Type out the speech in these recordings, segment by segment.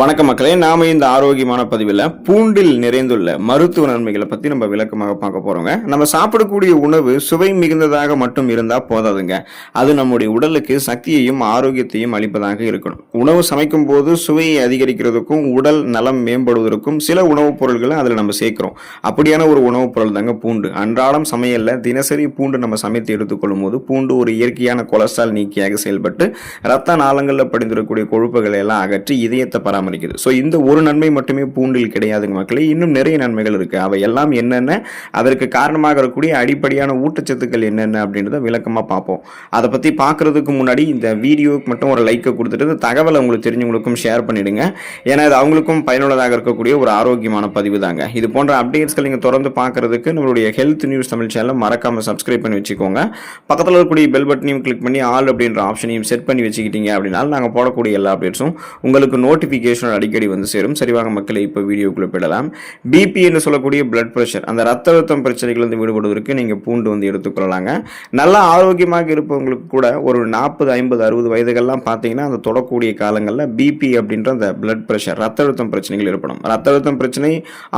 வணக்கம் மக்களே, நாம இந்த ஆரோக்கியமான பதிவில் பூண்டில் நிறைந்துள்ள மருத்துவ நன்மைகளை பத்தி நம்ம விளக்கமாக பார்க்க போறோங்க. நம்ம சாப்பிடக்கூடிய உணவு சுவை மிகுந்ததாக மட்டும் இருந்தா போதாதுங்க. அது நம்முடைய உடலுக்கு சக்தியையும் ஆரோக்கியத்தையும் அளிப்பதாக இருக்கணும். உணவு சமைக்கும் போது சுவையை அதிகரிக்கிறதுக்கும் உடல் நலம் மேம்படுவதற்கும் சில உணவுப் பொருட்களை அதில் நம்ம சேர்க்கிறோம். அப்படியான ஒரு உணவுப் பொருள் தாங்க பூண்டு. அன்றாடம் சமையல்ல தினசரி பூண்டு நம்ம சமைத்து எடுத்துக்கொள்ளும் போது பூண்டு ஒரு இயற்கையான கொலஸ்ட்ரால் நீக்கியாக செயல்பட்டு ரத்த நாளங்களில் படிந்திருக்கக்கூடிய கொழுப்புகளை எல்லாம் அகற்றி இதயத்தை பராமரிக்கிறது. ஸோ இந்த ஒரு நன்மை மட்டுமே பூண்டில் கிடையாதுங்க மக்களே, இன்னும் நிறைய நன்மைகள் இருக்கு. அவை எல்லாம் என்னென்ன, அதற்கு காரணமாக இருக்கக்கூடிய அடிப்படையான ஊட்டச்சத்துக்கள் என்னென்ன அப்படின்றத விளக்கமா பார்ப்போம். அதை பத்தி பார்க்கறதுக்கு முன்னாடி இந்த வீடியோக்கு மட்டும் ஒரு லைக்கை கொடுத்துட்டு இந்த தகவலை உங்களுக்கு தெரிஞ்சவங்களுக்கும் ஷேர் பண்ணிடுங்க. ஏன்னா இது அவங்களுக்கும் பயனுள்ளதாக இருக்கக்கூடிய ஒரு ஆரோக்கியமான பதிவு தாங்க. இது போன்ற அப்டேட்ஸ்கள் நீங்க தொடர்ந்து பார்க்கறதுக்கு நம்மளுடைய ஹெல்த் நியூஸ் தமிழ் சேனலை மறக்காம சப்ஸ்கிரைப் பண்ணி வச்சுக்கோங்க. பக்கத்தில் இருக்கக்கூடிய பெல் பட்டனையும் கிளிக் பண்ணி ஆல் அப்படின்ற ஆப்ஷனையும் செட் பண்ணி வச்சுக்கிட்டீங்க அப்படின்னா நாங்கள் போடக்கூடிய எல்லா அப்டேட்ஸும் உங்களுக்கு நோட்டிஃபிகேஷன் அடிக்கடி வந்து சேரும். சரிவாங்க மக்களை, இப்போ வீடியோக்குள்ள போயிடலாம். பிபி என்று சொல்லக்கூடிய பிளட் பிரஷர், அந்த ரத்த அழுத்தம் பிரச்சனைகள் வந்து விடுபடுவதற்கு நீங்க பூண்டு வந்து எடுத்துக்கொள்ளலாங்க. நல்லா ஆரோக்கியமாக இருப்பவங்களுக்கு கூட ஒரு 40, 50, 60 வயதுகள்லாம் பார்த்தீங்கன்னா அந்த தொடக்கூடிய காலங்களில் பிபி அப்படின்ற அந்த பிளட் பிரஷர் ரத்த அழுத்தம் பிரச்சனைகள் ஏற்படும். ரத்த அழுத்தம் பிரச்சனை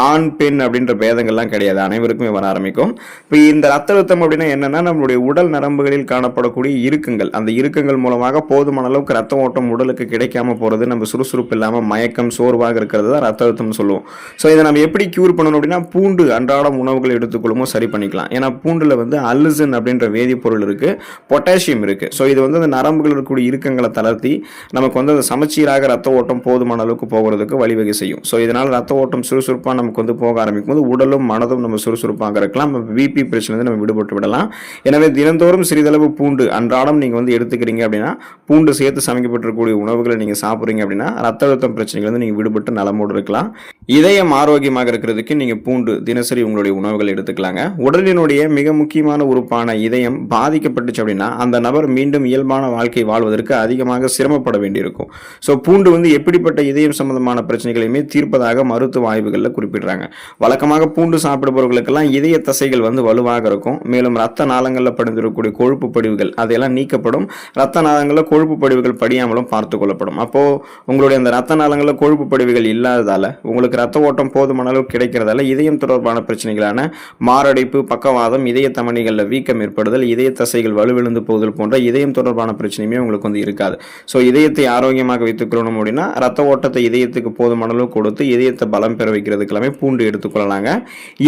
ஆண் பெண் அப்படின்ற பேதங்கள்லாம் கிடையாது, அனைவருக்குமே வர ஆரம்பிக்கும். இப்போ இந்த ரத்த அழுத்தம் அப்படின்னா என்னன்னா, நம்மளுடைய உடல் நரம்புகளில் காணப்படக்கூடிய இறுக்கங்கள், அந்த இறுக்கங்கள் மூலமாக போதுமான அளவுக்கு ரத்த ஓட்டம் உடலுக்கு கிடைக்காம போறது, நம்ம சுறுசுறுப்பு இல்லாமல் மயக்கம் சோர்வாக இருக்கிறது தான் ரத்த அழுத்தம் சொல்லுவோம். ஸோ இதை நம்ம எப்படி கியூர் பண்ணணும் அப்படின்னா, பூண்டு அன்றாடம் உணவுகள் எடுத்துக்கொள்ளுமோ சரி பண்ணிக்கலாம். ஏன்னா பூண்டுல வந்து அல்லுசின் அப்படின்ற வேதிப்பொருள் இருக்கு, பொட்டாசியம் இருக்கு. ஸோ இது வந்து அந்த நரம்புகள் இருக்கக்கூடிய இறுக்கங்களை தளர்த்தி நமக்கு வந்து அந்த சமச்சீராக ரத்த ஓட்டம் போதுமான அளவுக்கு போகிறதுக்கு வழிவகை செய்யும். ஸோ இதனால் ரத்த ஓட்டம் சுறுசுறுப்பாக நமக்கு வந்து போக ஆரம்பிக்கும் போது உடலும் மனதும் நம்ம சுறுசுறுப்பாக இருக்கலாம். பிபி பிரச்சனை நம்ம விடுபட்டு விடலாம். எனவே தினந்தோறும் சிறிதளவு பூண்டு அன்றாடம் நீங்க வந்து எடுத்துக்கிறீங்க அப்படின்னா, பூண்டு சேர்த்து சமைக்கப்பட்டிருக்கக்கூடிய உணவுகளை நீங்க சாப்பிட்றீங்க அப்படின்னா ரத்த அழுத்தம் பிரச்சனைகள் வந்து நீங்க விடுபட்டு நலமோடு இருக்கலாம். இதயம் ஆரோக்கியமாக இருக்கிறதுக்கு நீங்க பூண்டு தினசரி உங்களுடைய உணவுகள் எடுத்துக்கலாங்க. உடலினுடைய மிக முக்கியமான உறுப்பான இதயம் பாதிக்கப்பட்டுச்சு அப்படின்னா அந்த நபர் மீண்டும் இயல்பான வாழ்க்கை வாழ்வதற்கு அதிகமாக சிரமப்பட வேண்டியிருக்கும். ஸோ பூண்டு வந்து எப்படிப்பட்ட இதயம் சம்பந்தமான பிரச்சனைகளையுமே தீர்ப்பதாக மருத்துவ ஆய்வுகளில் குறிப்பிடுறாங்க. வழக்கமாக பூண்டு சாப்பிடுபவர்களுக்கெல்லாம் இதய தசைகள் வந்து வலுவாக இருக்கும். மேலும் ரத்த நாளங்களில் படிந்திருக்கக்கூடிய கொழுப்பு படிவுகள் அதையெல்லாம் நீக்கப்படும். ரத்த நாளங்களில் கொழுப்பு படிவுகள் படியாமலும் பார்த்து கொள்ளப்படும். அப்போ உங்களுடைய அந்த ரத்த நாளங்களில் கொழுப்பு படிவுகள் இல்லாததால உங்களுக்கு ரத்த ஓட்டம் போதுமான அளவு கிடைக்கிறதால இதயம் தொடர்பான பிரச்சனைகளான மாரடைப்பு, பக்கவாதம், இதய தமனிகளில் வீக்கம் ஏற்படுதல், இதய தசைகள் வலுவிழந்து போதல் போன்ற இதயம் தொடர்பான பிரச்சனையுமே உங்களுக்கு வந்து இருக்காது. ஸோ இதயத்தை ஆரோக்கியமாக வைத்துக்கொள்ளணும் அப்படின்னா ரத்த ஓட்டத்தை இதயத்துக்கு போதுமான அளவு கொடுத்து இதயத்தை பலம் பெற வைக்கிறதுக்கு எல்லாமே பூண்டு எடுத்துக்கொள்ளலாங்க.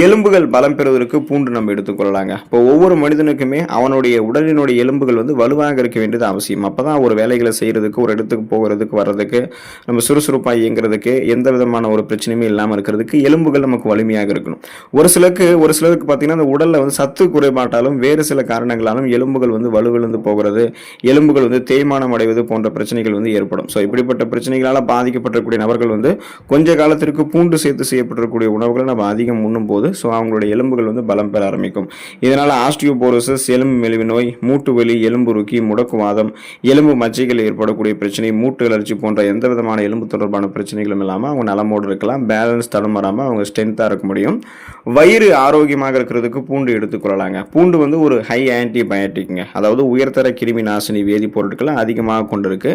எலும்புகள் பலம் பெறுவதற்கு பூண்டு நம்ம எடுத்துக்கொள்ளலாங்க. இப்போ ஒவ்வொரு மனிதனுக்குமே அவனுடைய உடலினுடைய எலும்புகள் வந்து வலுவாக இருக்க வேண்டியது அவசியம். அப்பதான் ஒரு வேலைகளை செய்யறதுக்கு, ஒரு இடத்துக்கு போகிறதுக்கு வர்றதுக்கு, நம்ம சுறுசுறுப்பாக இயங்குறதுக்கு, எந்த விதமான ஒரு பிரச்சனையுமே இல்லாமல் இருக்கிறதுக்கு எலும்புகள் நமக்கு வலிமையாக இருக்கணும். ஒரு சிலருக்கு பார்த்தீங்கன்னா அந்த உடல்ல வந்து சத்து குறைபாட்டாலும் வேறு சில காரணங்களாலும் எலும்புகள் வந்து வலுவிழந்து போகிறது, எலும்புகள் வந்து தேய்மானம் அடைவது போன்ற பிரச்சனைகள் வந்து ஏற்படும். ஸோ இப்படிப்பட்ட பிரச்சனைகளால் பாதிக்கப்பட்டிருக்கூடிய நபர்கள் வந்து கொஞ்ச காலத்திற்கு பூண்டு சேர்த்து செய்யப்பட்டிருக்கக்கூடிய உணவுகளை நம்ம அதிகம் உண்ணும் போது ஸோ அவங்களுடைய எலும்புகள் வந்து பலம் பெற ஆரம்பிக்கும். இதனால ஆஸ்டியோபோரோசிஸ், எலும்பு மெலிவு நோய், மூட்டு வலி, எலும்புருக்கி, முடக்குவாதம், எலும்பு மச்சைகள் ஏற்படக்கூடிய பிரச்சனை, மூட்டு அலர்ச்சி போன்ற எந்த விதமான எலும்பு தொடர்பான பிரச்சனைகளும் இல்லாமல் அவங்க நலமோடு இருக்கலாம். பேலன்ஸ் தடுமாறாமல் அவங்க ஸ்ட்ரென்த்தாக இருக்க முடியும். வயிறு ஆரோக்கியமாக இருக்கிறதுக்கு பூண்டு எடுத்துக்கொள்ளலாங்க. பூண்டு வந்து ஒரு ஹை ஆன்டிபயோட்டிக்ங்க, அதாவது உயர்தர கிருமி நாசினி வேதிப்பொருட்களை அதிகமாக கொண்டிருக்கு.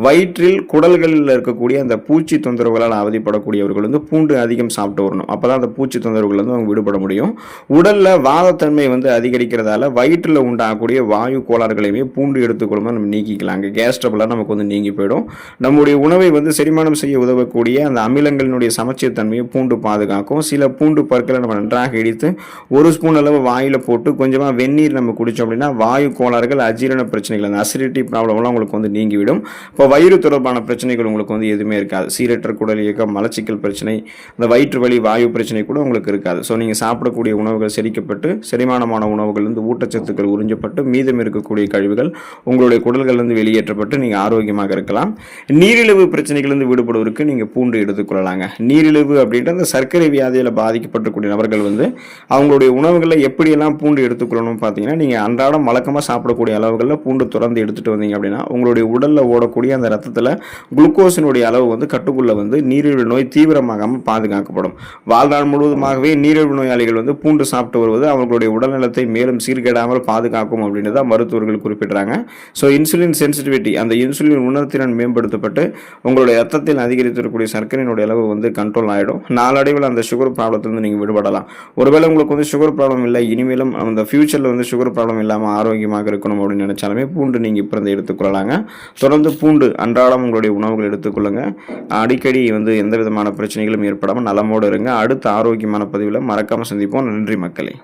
வயிற்றில் குடல்களில் இருக்கக்கூடிய அந்த பூச்சி தொந்தரவுகளால் அவதிப்படக்கூடியவர்கள் வந்து பூண்டு அதிகம் சாப்பிட்டு வரணும். அப்போதான் அந்த பூச்சி தொந்தரவுகள் வந்து அவங்க விடுபட முடியும். உடல்ல வாதத்தன்மை வந்து அதிகரிக்கிறதால வயிற்றில் உண்டாகக்கூடிய வாயு கோளாறுகளையுமே பூண்டு எடுத்துக்கொள்ளும்போது நம்ம நீக்கிக்கலாங்க. கேஸ் ட்ரபிளாக நமக்கு வந்து நீங்கி போயிடும். நம்முடைய உணவை வந்து செரிமானம் செய்ய உதவக்கூடிய அந்த அமிலங்களினுடைய சமச்சீர் தன்மையை பூண்டு பாதுகாக்கும். சில பூண்டு பற்களை நம்ம நன்றாக இடித்து ஒரு ஸ்பூன் அளவு வாயில போட்டு கொஞ்சமாக வெந்நீர் நம்ம குடிச்சோம் அப்படின்னா வாயு கோளாறுகள், அஜீரண பிரச்சனைகள், அந்த அசிடிட்டி ப்ராப்ளம்லாம் உங்களுக்கு வந்து நீங்கிவிடும். இப்போ வயிறு தொடர்பான பிரச்சனைகள் உங்களுக்கு வந்து எதுவுமே இருக்காது. சீரற்ற குடல் இயக்கம், மலச்சிக்கல் பிரச்சனை, அந்த வயிற்று வலி, வாயு பிரச்சனை கூட உங்களுக்கு இருக்காது. ஸோ நீங்கள் சாப்பிடக்கூடிய உணவுகள் செரிக்கப்பட்டு செரிமானமான உணவுகள் வந்து ஊட்டச்சத்துக்கள் உறிஞ்சப்பட்டு மீதம் இருக்கக்கூடிய கழிவுகள் உங்களுடைய குடல்கள் வெளியேற்றப்பட்டு நீங்கள் ஆரோக்கியமாக இருக்கலாம். நீரிழிவு பிரச்சனைகள் விடுபடுவதற்கு நீங்கள் பூண்டு எடுத்துக்கொள்ளலாங்க. நீரிழிவு அப்படின்ற அந்த சர்க்கரை வியாதியில் பாதிக்கப்பட்டிருக்கூடிய நபர்கள் வந்து அவங்களுடைய உணவுகளில் எப்படியெல்லாம் பூண்டு எடுத்துக்கொள்ளணும் பார்த்தீங்கன்னா, நீங்கள் அன்றாடம் வழக்கமாக சாப்பிடக்கூடிய அளவுகளில் பூண்டு தொடர்ந்து எடுத்துகிட்டு வந்தீங்க அப்படின்னா உங்களுடைய உடலில் ஓடக்கூடிய அந்த ரத்தத்தில் குளுக்கோஸினுடைய அளவு வந்து கட்டுக்குள்ளே வந்து நீரிழிவு நோய் தீவிரமாகாமல் பாதுகாக்கப்படும். வாழ்நாள் முழுவதுமாகவே நீரிழிவு நோயாளிகள் வந்து பூண்டு சாப்பிட்டு வருவது அவங்களுடைய உடல்நலத்தை மேலும் சீர்கேடாமல் பாதுகாக்கும் அப்படின்னு தான் மருத்துவர்கள் குறிப்பிடுறாங்க. ஸோ இன்சுலின் சென்சிட்டிவிட்டி, அந்த இன்சுலின் உணர்திறன் மேம்படுத்தப்பட்டு உங்களுடைய ரத்தத்தில் அதிகரித்திருக்கக்கூடிய சர்க்கரையினுடைய அளவு வந்து கண்ட்ரோல் ஆகிடும். நாளடைவில் அந்த சுகர் ப்ராப்ளத்திலிருந்து நீங்கள் விடுபடலாம். ஒருவேளை உங்களுக்கு வந்து சுகர் ப்ராப்ளம் இல்லை, இனிமேலும் அந்த ஃபியூச்சரில் வந்து சுகர் ப்ராப்ளம் இல்லாமல் ஆரோக்கியமாக இருக்கணும் அப்படின்னு நினைச்சாலுமே பூண்டு நீங்கள் இப்போ இருந்து எடுத்துக்கொள்ளலாங்க. தொடர்ந்து பூண்டு அன்றாடம் உங்களுடைய உணவுகள் எடுத்துக்கொள்ளுங்க. அடிக்கடி வந்து எந்த விதமான பிரச்சனைகளும் ஏற்படாமல் நலமோடு இருங்க. அடுத்த ஆரோக்கியமான பதிவில் மறக்காமல் சந்திப்போம். நன்றி மக்களே.